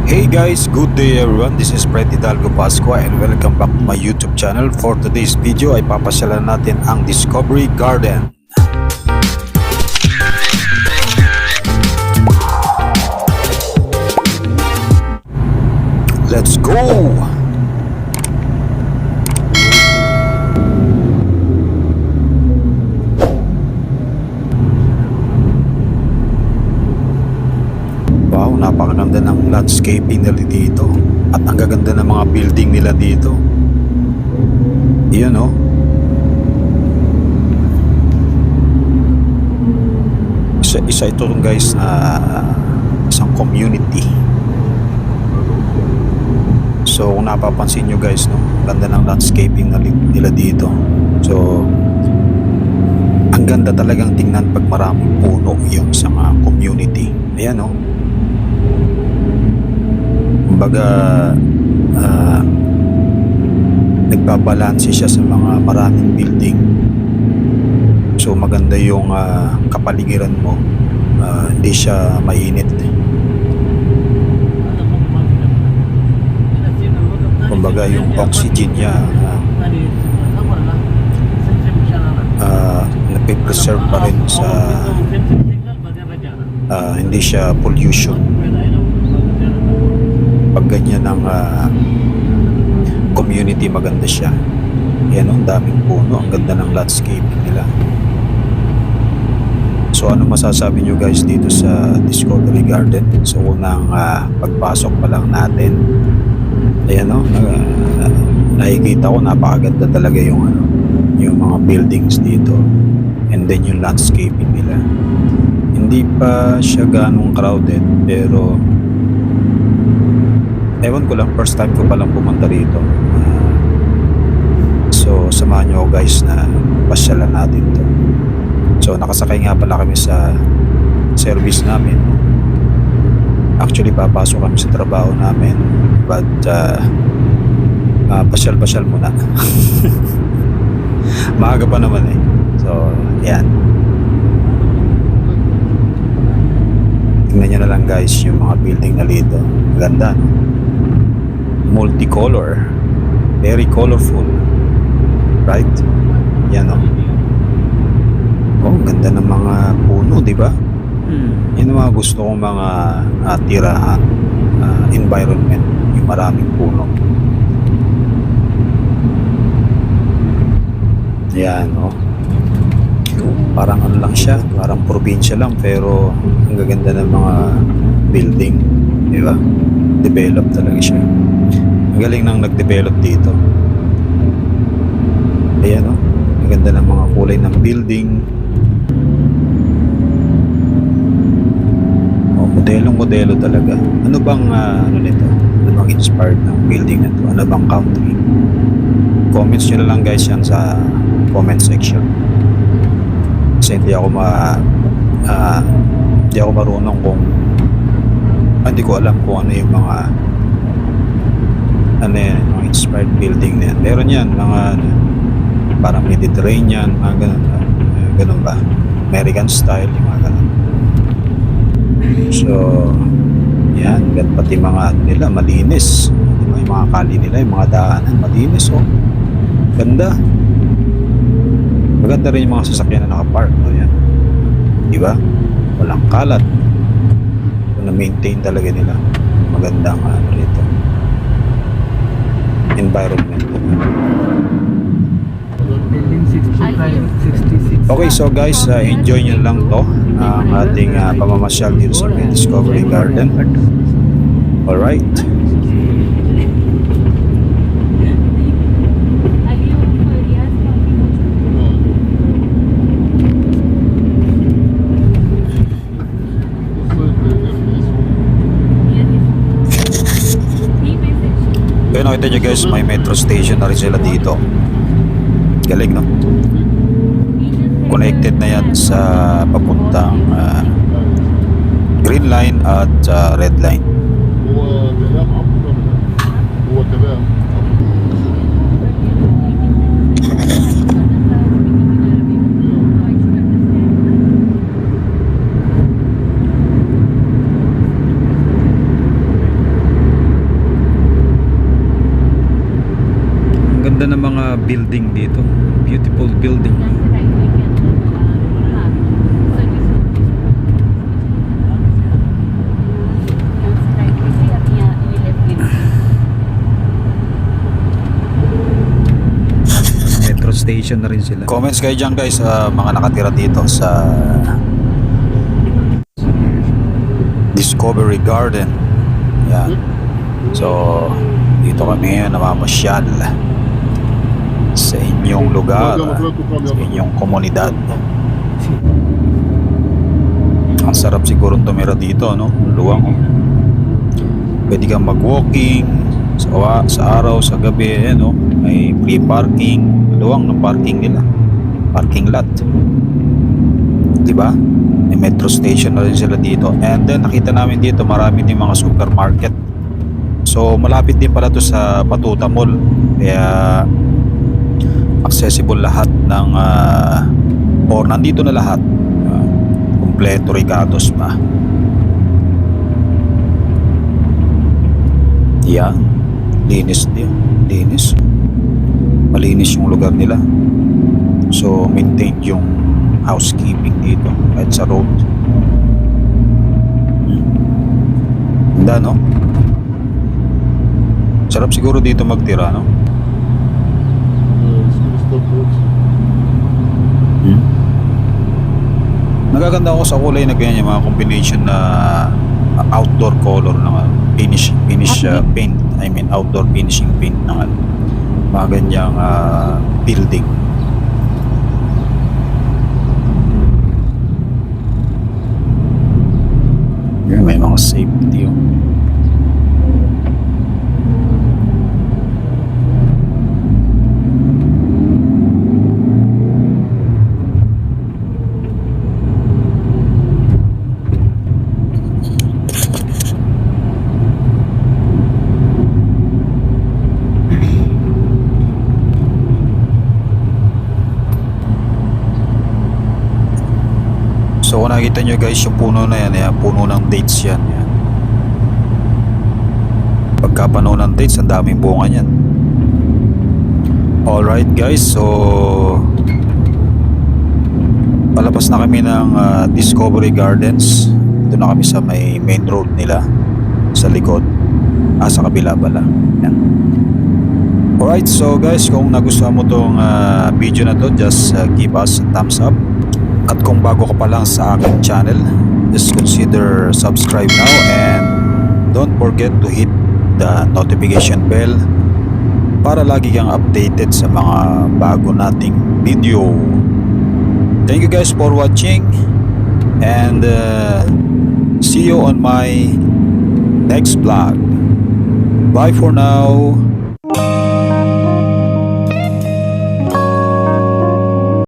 Hey guys, good day everyone. This is Fred Hidalgo Pascua and welcome back to my YouTube channel. For today's video ay papasyalan natin ang Discovery Garden. Let's go! Wow, napakaganda ng landscaping nila dito at ang gaganda ng mga building nila dito. Iyon oh. Isa ito guys na isang community. So kung napapansin nyo guys, no, ganda ng landscaping nila dito. So ang ganda talagang tingnan pag maraming puno yung isang community. Ayan oh. Kumbaga nagbabalanse siya sa mga maraming building. So maganda yung kapaligiran mo, hindi siya mainit. Kumbaga yung oxygen niya napipreserve pa rin sa hindi siya pollution. Pag ganyan ang community, maganda siya. Yan, ang daming puno, ang ganda ng landscaping nila. So ano masasabi nyo guys dito sa Discovery Garden? So unang pagpasok pa lang natin, ayan o, nakikita ko napakaganda talaga yung mga buildings dito, and then yung landscaping nila. Hindi pa siya ganong crowded, pero ewan ko lang, first time ko palang pumunta rito. So samahan nyo ako guys na pasyalan natin to. So nakasakay nga pala kami sa service namin. Actually papasok kami sa trabaho namin, but pasyal-pasyal muna. Maaga pa naman eh. So yan, tingnan nyo na lang guys yung mga building na dito. Ganda, no? Multicolor, very colorful, right? Yan o. Oh, ganda ng mga puno, di ba? Yan ang mga gusto kong mga tirahan, environment, yung maraming puno. Yan o. Parang ano lang siya, parang probinsya lang, pero ang gaganda ng mga building, di ba? Develop talaga siya. Ang galing nang nag-develop dito. Ayan o, ang ganda ng mga kulay ng building. O, modelong-modelo talaga. Ano bang ano nito? Ano bang inspired ng building na to? Ano bang country? Comments nyo na lang guys yan sa comment section. Kasi hindi ako marunong kung hindi ko alam kung ano yung mga mga inspired building na yan. Meron yan, mga parang Mediterranean, mga ganun ba? American style, yung mga ganun. So, yan, pati mga nila, malinis. Diba? Yung mga kali nila, yung mga daanan, malinis, oh. Ganda. Maganda rin yung mga sasakyan na nakapark, no? Yan. Diba? Walang kalat. Na-maintain talaga nila. Magandang rito. Environment. Okay, so guys, enjoy nyo lang to ang ating pamamasyal dito sa Discovery Garden. Alright. Kaya nakita nyo guys, may metro station na rin sila dito. Galing, no? Connected na yan sa papuntang Green Line at Red Line. Ganda ng mga building dito. Beautiful building. Metro station na rin sila. Comments kayo dyan guys sa mga nakatira dito sa Discovery Garden. Yan. So, dito kami ngayon namamasyal sa inyong lugar, sa inyong komunidad. Ang sarap siguro tumira dito, no? Luwang. Pwede kang mag-walking sa araw, sa gabi, no? May free parking. Luwang ng parking nila. Parking lot. Diba? May metro station na rin sila dito. And then nakita namin dito marami din mga supermarket. So malapit din pala to sa Batuta Mall. Kaya accessible lahat ng or nandito na lahat. Kompleto regados pa. Yan. Linis din. Linis. Malinis yung lugar nila. So maintained yung housekeeping dito kahit sa road. Ganda, no? Sarap siguro dito magtira, no? Nagaganda ako sa kulay na ganyan, yung mga combination na outdoor color ng finish paint. I mean outdoor finishing paint ng mga ganyang building. Yan, may mga safety yun. So kung nakikita nyo guys yung puno na yan, puno ng dates yan. Pagka puno ng dates, ang daming bunga yan. Alright guys, so palabas na kami ng Discovery Gardens. Ito na kami sa may main road nila sa likod. Sa kabila pala. Yan. Alright, so guys, kung nagustuhan mo tong video na to, just give us a thumbs up. At kung bago ka pa lang sa aking channel, just consider subscribe now and don't forget to hit the notification bell para lagi kang updated sa mga bago nating video. Thank you guys for watching and see you on my next vlog. Bye for now.